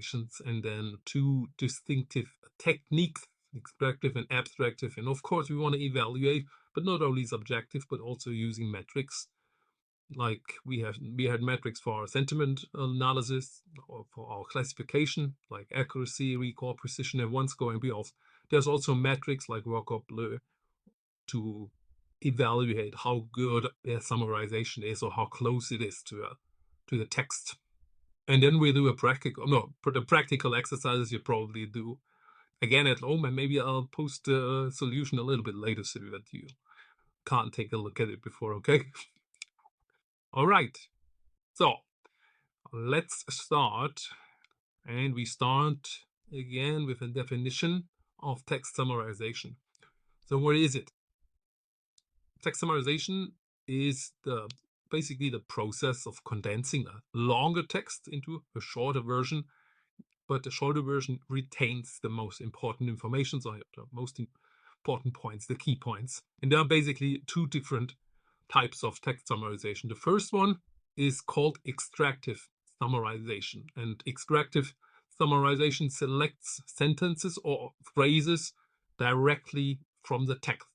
summarizations, and then two distinctive techniques, extractive and abstractive. And of course, we want to evaluate, but not only subjective, but also using metrics. Like we had metrics for our sentiment analysis or for our classification, like accuracy, recall, precision, and one scoring beyond. There's also metrics like workup blur to evaluate how good their summarization is or how close it is to the text. And then we do the practical exercises you probably do again at home, and maybe I'll post the solution a little bit later so that you can't take a look at it before, okay? All right, so let's start, and we start again with a definition of text summarization. So what is it? Text summarization is basically the process of condensing a longer text into a shorter version, but the shorter version retains the most important information, so the most important points, the key points. And there are basically two different types of text summarization. The first one is called extractive summarization, and extractive summarization selects sentences or phrases directly from the text,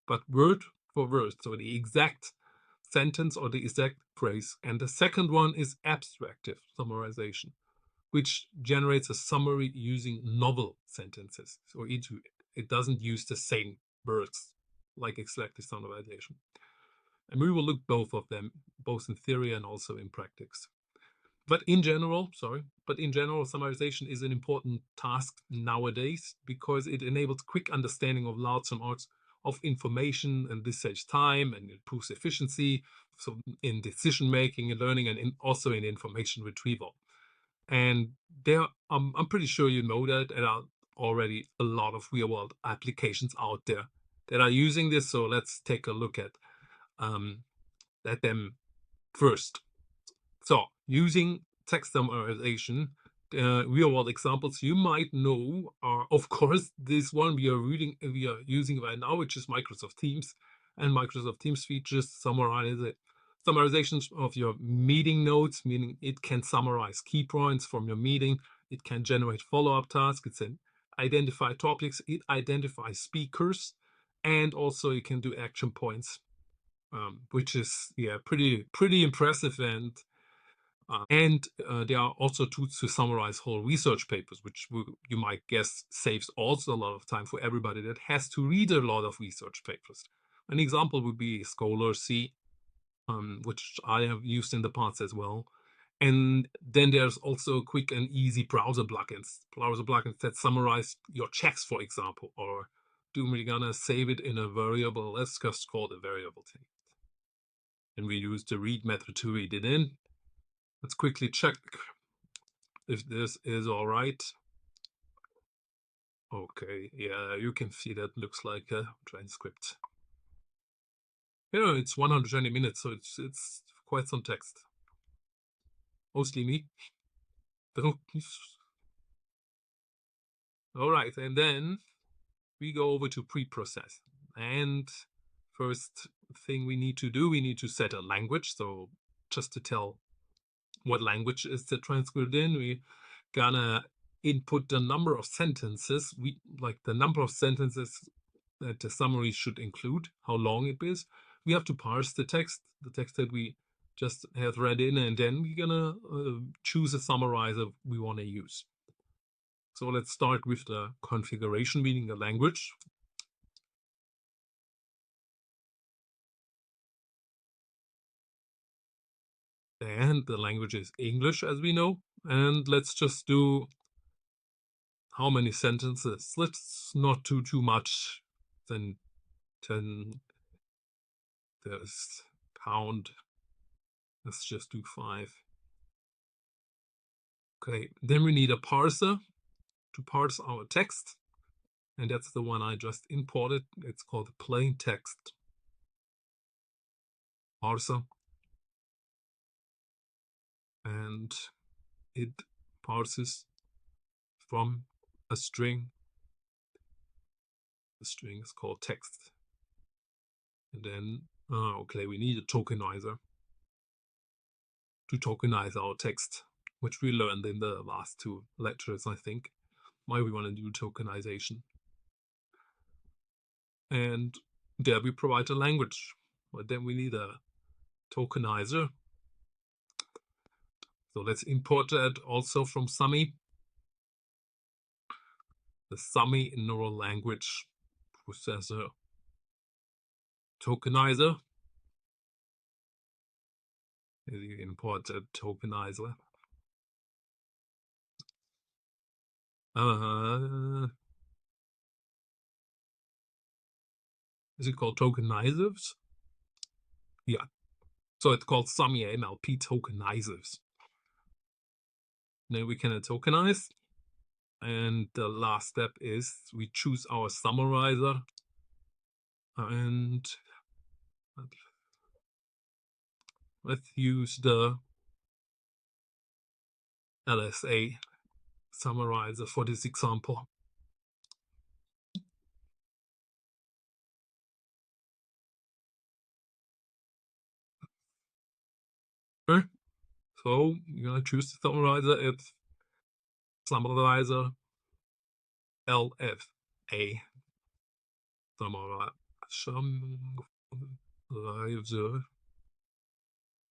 but word for word, so the exact sentence or the exact phrase. And the second one is abstractive summarization, which generates a summary using novel sentences. So it doesn't use the same words like extractive summarization. And we will look both of them, both in theory and also in practice. But in general, summarization is an important task nowadays because it enables quick understanding of large amounts of information, and this saves time and improves efficiency. So in decision making and learning, and also in information retrieval. And I'm pretty sure you know that there are already a lot of real world applications out there that are using this. So let's take a look at them first. So using text summarization, real world examples you might know are, of course, this one we are using right now, which is Microsoft Teams. And Microsoft Teams features summarizations of your meeting notes, meaning it can summarize key points from your meeting. It can generate follow-up tasks. It can identify topics. It identifies speakers, and also it can do action points, which is pretty impressive. And there are also tools to summarize whole research papers, which you might guess saves also a lot of time for everybody that has to read a lot of research papers. An example would be Scholar-C, which I have used in the past as well. And then there's also quick and easy browser plugins that summarize your checks, for example, or we're gonna save it in a variable. Let's just call it a variable text. And we use the read method to read it in. Let's quickly check if this is all right. Okay, yeah, you can see that looks like a transcript. It's 120 minutes, so it's quite some text. Mostly me. All right, and then we go over to pre-process. And first thing we need to set a language. So just to tell what language is the transcript in, we gonna input the number of sentences, the number of sentences that the summary should include, how long it is. We have to parse the text that we just have read in, and then we're gonna choose a summarizer we want to use. So let's start with the configuration, meaning the language. And the language is English, as we know. And let's just do how many sentences. Let's not do too much than 10. There's pound. Let's just do 5. Okay, then we need a parser to parse our text. And that's the one I just imported. It's called plain text parser. And it parses from a string. The string is called text. And then, okay, we need a tokenizer to tokenize our text. which we learned in the last two lectures, I think, why we want to do tokenization. And there we provide a language, but then we need a tokenizer. So let's import that also from Summy. The Summy neural language processor tokenizer. You import a tokenizer. Is it called tokenizers? Yeah. So it's called Summy NLP tokenizers. Then we can tokenize. And the last step is we choose our summarizer. And let's use the LSA summarizer for this example. Okay. So you're gonna choose the summarizer. It's summarizer LFA. Summarizer.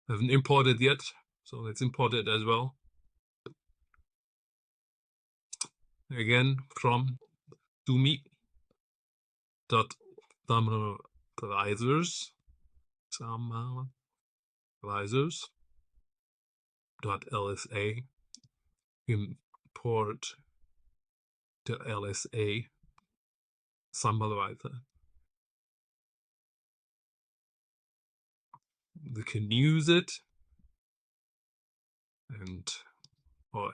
Haven't imported yet, so let's import it as well. Again from summi.summarizers summarizers.lsa, import the LSA summarizer. We can use it, and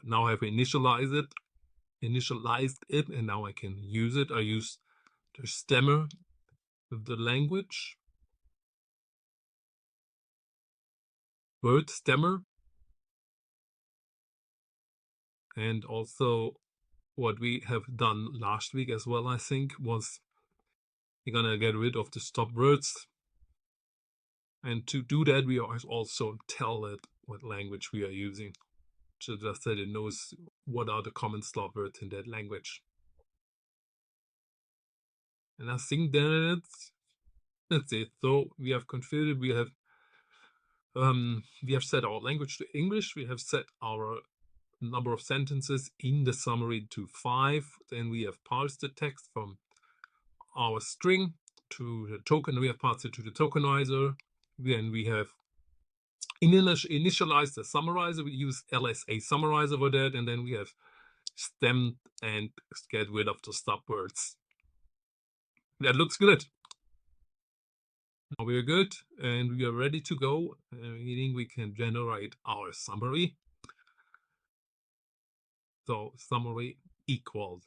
now I've initialized it, and now I can use it. I use the stemmer of the language, word stemmer, and also what we have done last week as well, I think, was we're gonna get rid of the stop words. And to do that, we also tell it what language we are using, so just that it knows what are the common stop words in that language. And I think that's it. So we have configured, we have set our language to English, we have set our number of sentences in the summary to 5, then we have parsed the text from our string to the token, we have parsed it to the tokenizer, then we have initialized the summarizer, we use LSA summarizer for that, and then we have stemmed and get rid of the stop words. That looks good. Now we're good, and we are ready to go, meaning we can generate our summary. So summary equals,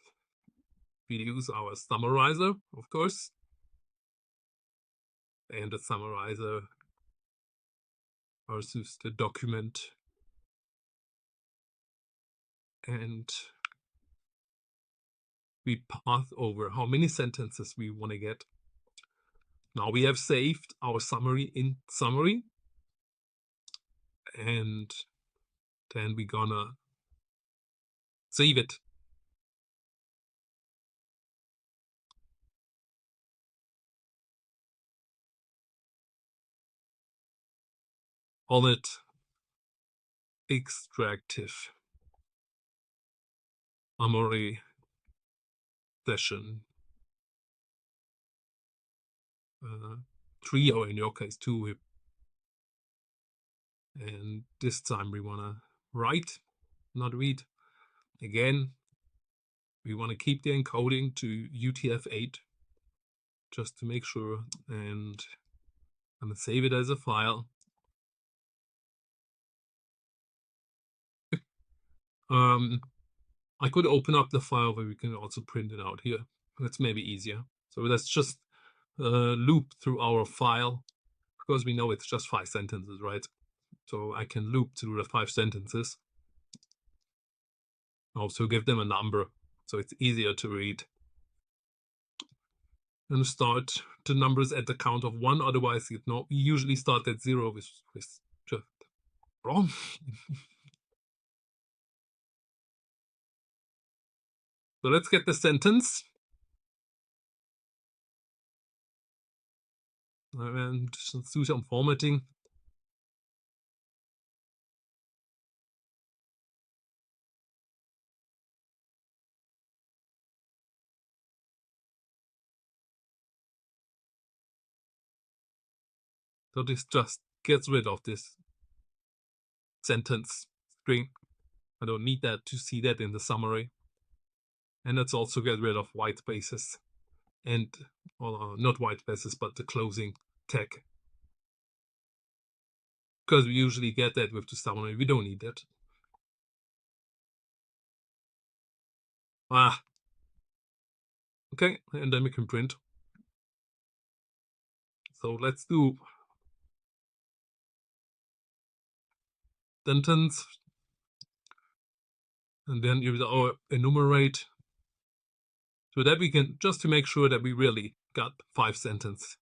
we use our summarizer, of course, and the summarizer versus the document, and we pass over how many sentences we want to get. Now we have saved our summary in summary, and then we're gonna save it. Call it extractive summary session 3, or in your case 2. And this time we want to write, not read. Again, we want to keep the encoding to UTF-8 just to make sure, and I'm going to save it as a file. I could open up the file, but we can also print it out here. That's maybe easier. So let's just loop through our file, because we know it's just 5 sentences, right? So I can loop through the 5 sentences. Also give them a number, so it's easier to read. And start the numbers at the count of 1, otherwise we usually start at 0 with just wrong. So let's get the sentence. And let's do some formatting. So this just gets rid of this sentence string. I don't need that to see that in the summary. And let's also get rid of white spaces and not white spaces, but the closing tag. Because we usually get that with the summary. We don't need that. Okay, and then we can print. So let's do sentence, and then use our enumerate, so that we can, just to make sure that we really got 5 sentences.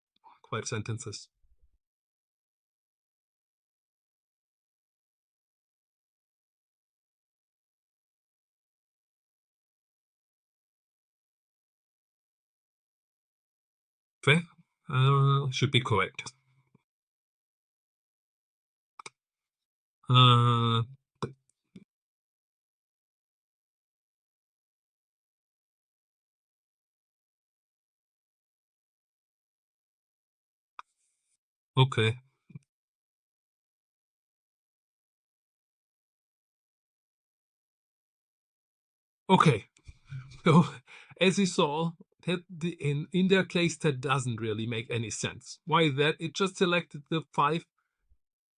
Okay, should be correct. Okay. Okay. So as you saw, that in their case, that doesn't really make any sense. Why is that? It just selected the 5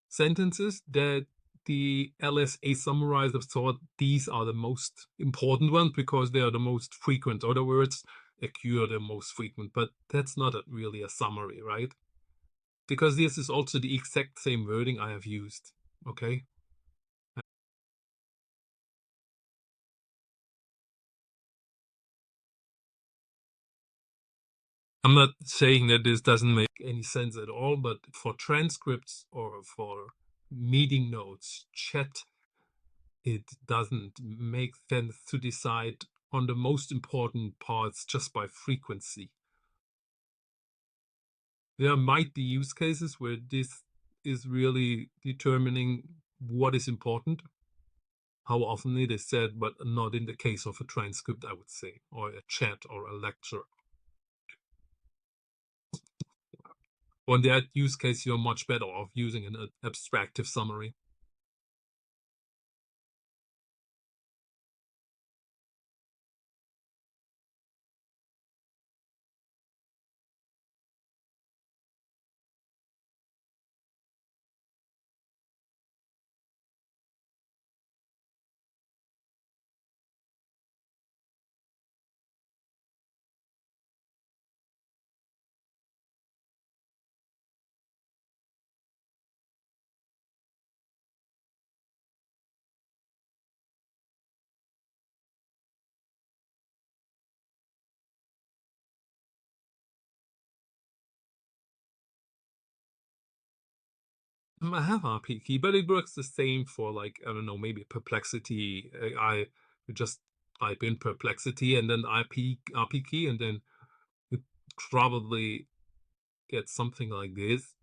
sentences that the LSA summarizer thought these are the most important ones because they are the most frequent. In other words, occur the most frequent. But that's not really a summary, right? Because this is also the exact same wording I have used. Okay. I'm not saying that this doesn't make any sense at all, but for transcripts or for meeting notes, chat, it doesn't make sense to decide on the most important parts just by frequency. There might be use cases where this is really determining what is important, how often it is said, but not in the case of a transcript, I would say, or a chat or a lecture. On that use case, you're much better off using an abstractive summary. I have RP key, but it works the same for, like, I don't know, maybe perplexity. I just type in perplexity and then RP key, and then you probably get something like this.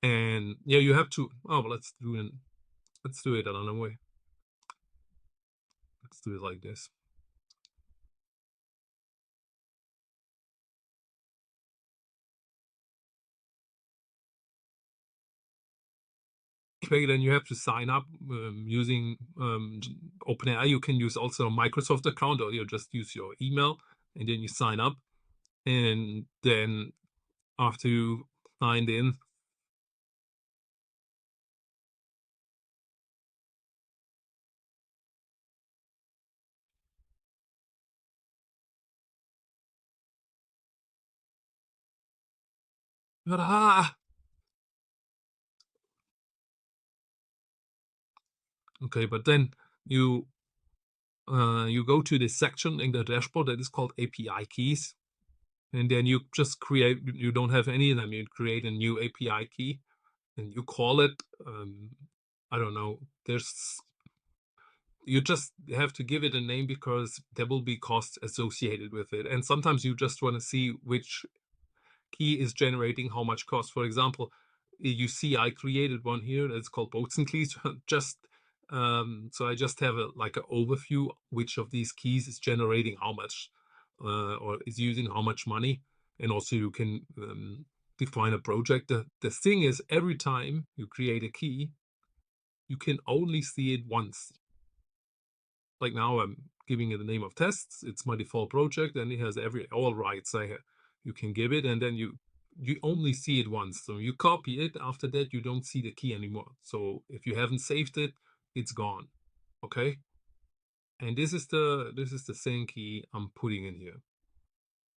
And yeah, you have to. Oh, well, let's do it another way. Let's do it like this. Okay, then you have to sign up using OpenAI. You can use also a Microsoft account, or you just use your email, and then you sign up. And then after you signed in, ah, okay, but then you you go to this section in the dashboard that is called API keys, and then you just create. You don't have any of them. You create a new API key, and you call it. I don't know. you just have to give it a name because there will be costs associated with it. And sometimes you just want to see which key is generating how much cost. For example, you see I created one here that's called boats and keys. Just so I just have a like an overview which of these keys is generating how much or is using how much money. And also you can define a project. The thing is, every time you create a key, you can only see it once. Like now I'm giving it the name of tests. It's my default project, and it has all rights you can give it, and then you only see it once. So you copy it. After that, you don't see the key anymore. So if you haven't saved it, it's gone. Okay. And this is the same key I'm putting in here.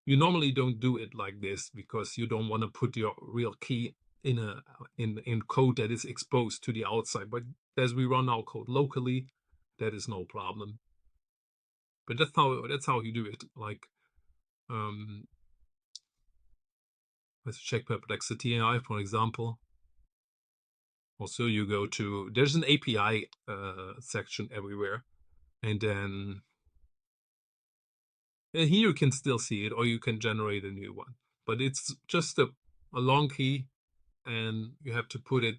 You normally don't do it like this because you don't want to put your real key in code that is exposed to the outside. But as we run our code locally, that is no problem. But that's how you do it. Like let's check perplexity AI, for example. Also, you go to there's an API section everywhere, and then and here you can still see it, or you can generate a new one. But it's just a long key, and you have to put it